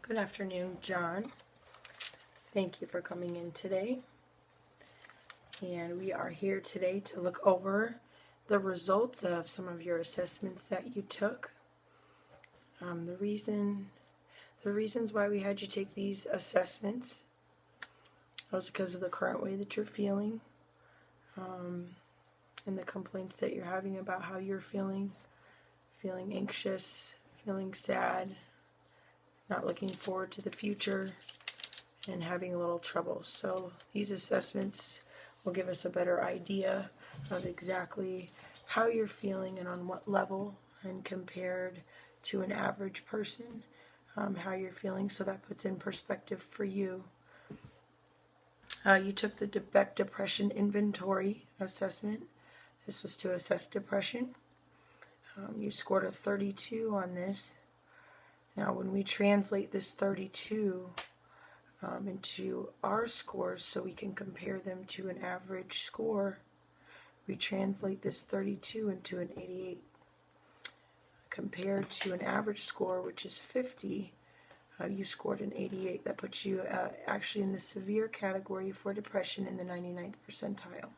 Good afternoon, John. Thank you for coming in today. And we are here today to look over the results of some of your assessments that you took. The reasons why we had you take these assessments was because of the current way that you're feeling, and the complaints that you're having about how you're feeling anxious, feeling sad, not looking forward to the future, and having a little trouble. So these assessments will give us a better idea of exactly how you're feeling and on what level, and compared to an average person, how you're feeling, so that puts in perspective for you. You took the Beck Depression Inventory assessment. This was to assess depression. You scored a 32 on this. Now when we translate this 32 into our scores so we can compare them to an average score, we translate this 32 into an 88. Compared to an average score, which is 50, you scored an 88. That puts you actually in the severe category for depression in the 99th percentile.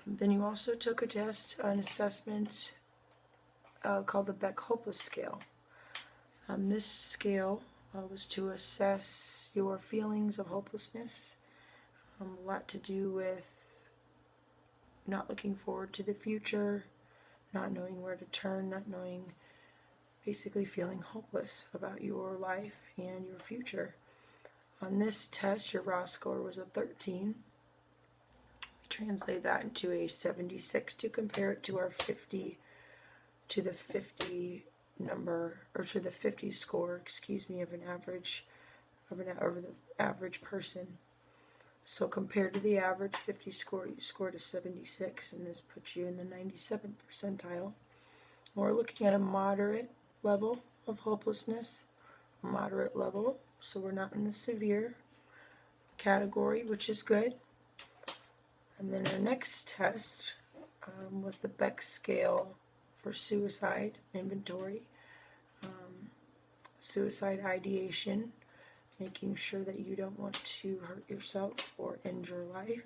Then you also took a test, an assessment called the Beck Hopeless Scale. This scale was to assess your feelings of hopelessness, a lot to do with not looking forward to the future, not knowing where to turn, not knowing, basically feeling hopeless about your life and your future. On this test, your raw score was a 13. We translate that into a 76 to compare it to our 50, to the 50 number, or to the 50 score, of an average, of the average person. So compared to the average 50 score, you scored a 76, and this puts you in the 97th percentile. We're looking at a moderate level of hopelessness, moderate level, so we're not in the severe category, which is good. And then our next test was the Beck Scale for Suicide Inventory, suicide ideation, making sure that you don't want to hurt yourself or end your life,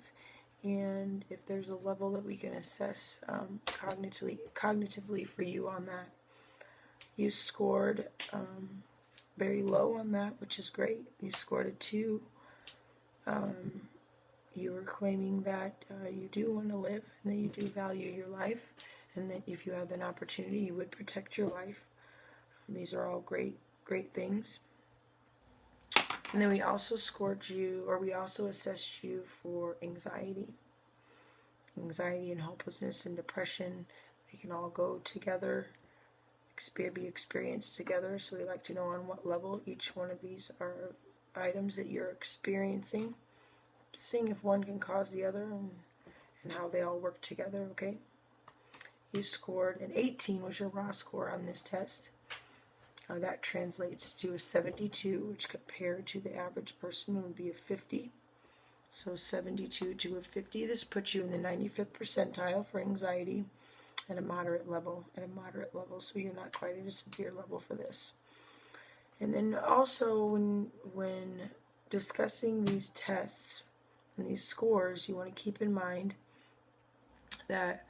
and if there's a level that we can assess cognitively for you on that. You scored very low on that, which is great. You scored a 2. You were claiming that you do want to live, and that you do value your life, and that if you had an opportunity, you would protect your life. These are all great things. And then we also scored you, or we also assessed you for anxiety. Anxiety and hopelessness and depression, they can all go together, be experienced together. So we like to know on what level each one of these are items that you're experiencing, seeing if one can cause the other, and how they all work together, okay? You scored an 18, was your raw score on this test. That translates to a 72, which compared to the average person would be a 50. So 72 to a 50. This puts you in the 95th percentile for anxiety at a moderate level. So you're not quite at a severe level for this. And then also when discussing these tests and these scores, you want to keep in mind that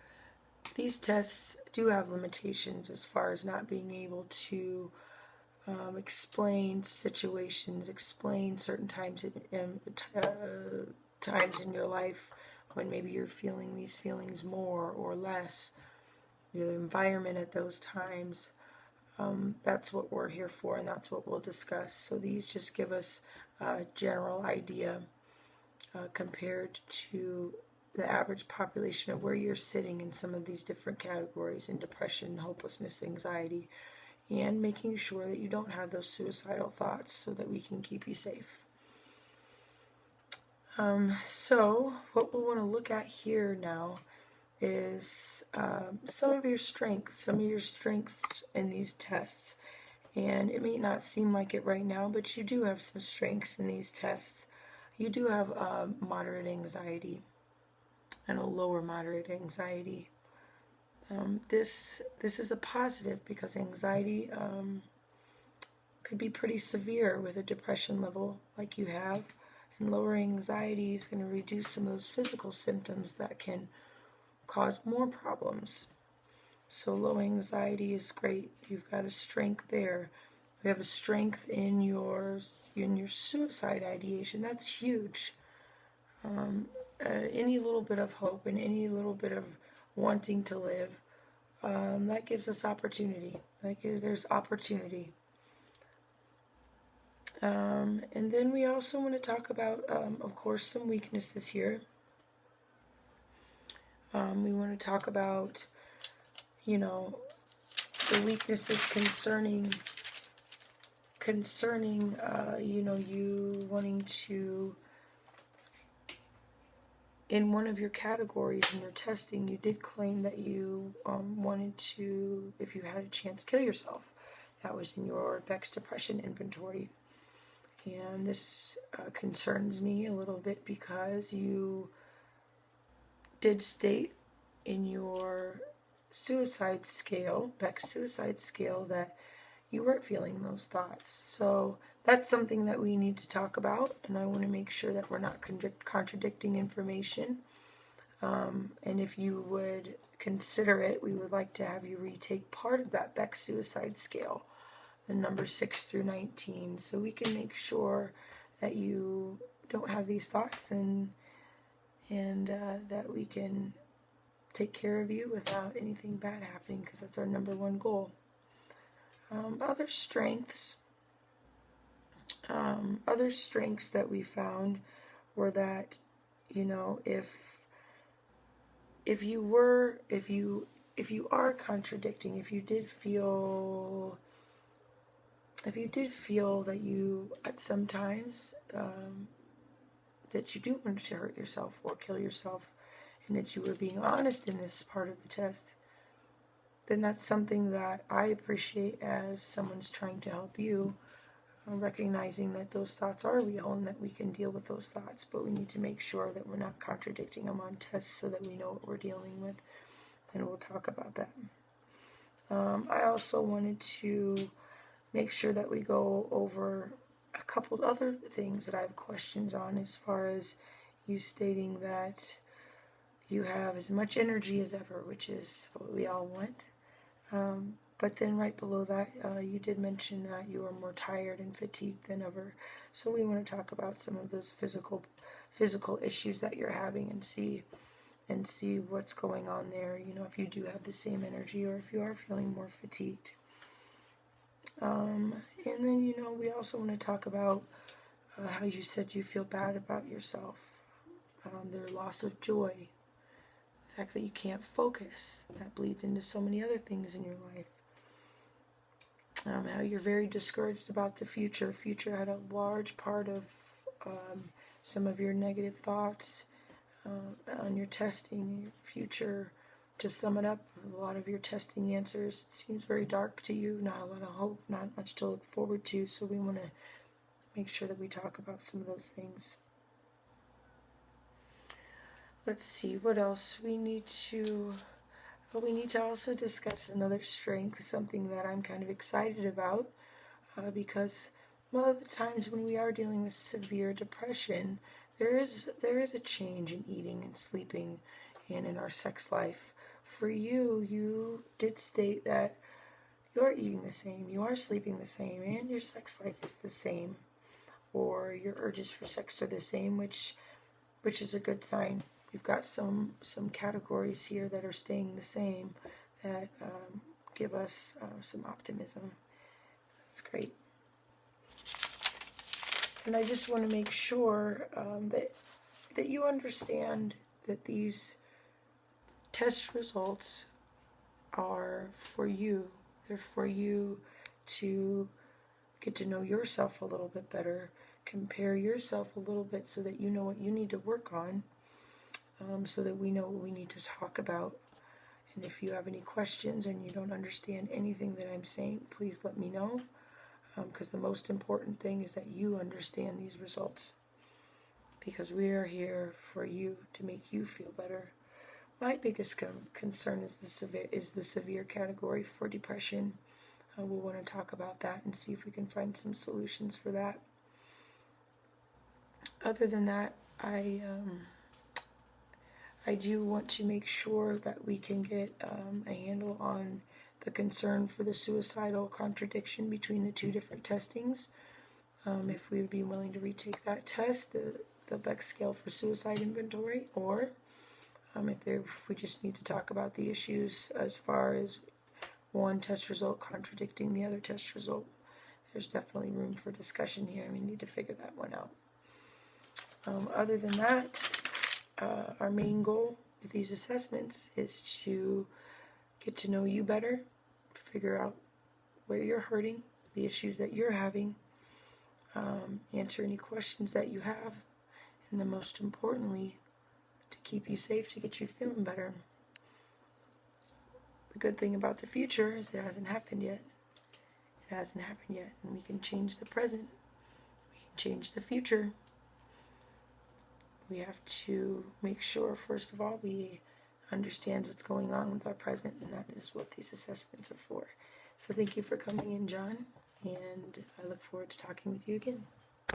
these tests do have limitations as far as not being able to explain situations, explain certain times in your life when maybe you're feeling these feelings more or less, the environment at those times. That's what we're here for, and that's what we'll discuss. So these just give us a general idea compared to the average population of where you're sitting in some of these different categories in depression, hopelessness, anxiety, and making sure that you don't have those suicidal thoughts so that we can keep you safe. So what we want to look at here now is some of your strengths in these tests. And it may not seem like it right now, but you do have some strengths in these tests. You do have moderate anxiety and a lower moderate anxiety. This is a positive, because anxiety could be pretty severe with a depression level like you have. And lowering anxiety is going to reduce some of those physical symptoms that can cause more problems. So low anxiety is great. You've got a strength there. We have a strength in your suicide ideation. That's huge. Any little bit of hope and any little bit of wanting to live, that gives us opportunity. There's opportunity. And then we also want to talk about, of course, some weaknesses here. We want to talk about, the weaknesses concerning, you wanting to, in one of your categories in your testing, you did claim that you wanted to, if you had a chance, kill yourself. That was in your Beck's Depression inventory. And this concerns me a little bit because you did state in your suicide scale, Beck's suicide scale, that you weren't feeling those thoughts. So that's something that we need to talk about, and I want to make sure that we're not contradicting information. And if you would consider it, we would like to have you retake part of that Beck's suicide scale, the number 6 through 19, so we can make sure that you don't have these thoughts and that we can take care of you without anything bad happening, because that's our number one goal. Other strengths that we found were that, if you are contradicting, if you did feel that you at some times that you do want to hurt yourself or kill yourself, and that you were being honest in this part of the test, then that's something that I appreciate as someone's trying to help you, recognizing that those thoughts are real and that we can deal with those thoughts, but we need to make sure that we're not contradicting them on tests so that we know what we're dealing with, and we'll talk about that. I also wanted to make sure that we go over a couple other things that I have questions on, as far as you stating that you have as much energy as ever, which is what we all want. But then right below that, you did mention that you are more tired and fatigued than ever. So we want to talk about some of those physical issues that you're having and see what's going on there. If you do have the same energy or if you are feeling more fatigued. And then, we also want to talk about how you said you feel bad about yourself, their loss of joy, the fact that you can't focus, that bleeds into so many other things in your life. How you're very discouraged about the future. Future had a large part of some of your negative thoughts on your testing, your future. To sum it up, a lot of your testing answers, it seems very dark to you, not a lot of hope, not much to look forward to, so we want to make sure that we talk about some of those things. Let's see, what else? We need to also discuss another strength, something that I'm kind of excited about, because a lot of the times when we are dealing with severe depression, there is a change in eating and sleeping and in our sex life. For you did state that you're eating the same, you are sleeping the same, and your sex life is the same, or your urges for sex are the same, which is a good sign. We've got some categories here that are staying the same that give us some optimism. That's great. And I just want to make sure that you understand that these test results are for you. They're for you to get to know yourself a little bit better, compare yourself a little bit so that you know what you need to work on, so that we know what we need to talk about. And if you have any questions and you don't understand anything that I'm saying, please let me know, because the most important thing is that you understand these results, because we are here for you to make you feel better. My biggest concern is the severe category for depression. we'll want to talk about that and see if we can find some solutions for that. Other than that, I do want to make sure that we can get a handle on the concern for the suicidal contradiction between the two different testings. If we would be willing to retake that test, the Beck scale for suicide inventory, or if we just need to talk about the issues as far as one test result contradicting the other test result. There's definitely room for discussion here, and we need to figure that one out. Other than that, our main goal with these assessments is to get to know you better, figure out where you're hurting, the issues that you're having, answer any questions that you have, and then most importantly, to keep you safe, to get you feeling better. The good thing about the future is it hasn't happened yet. It hasn't happened yet, and we can change the present. We can change the future. We have to make sure, first of all, we understand what's going on with our present, and that is what these assessments are for. So thank you for coming in, John, and I look forward to talking with you again.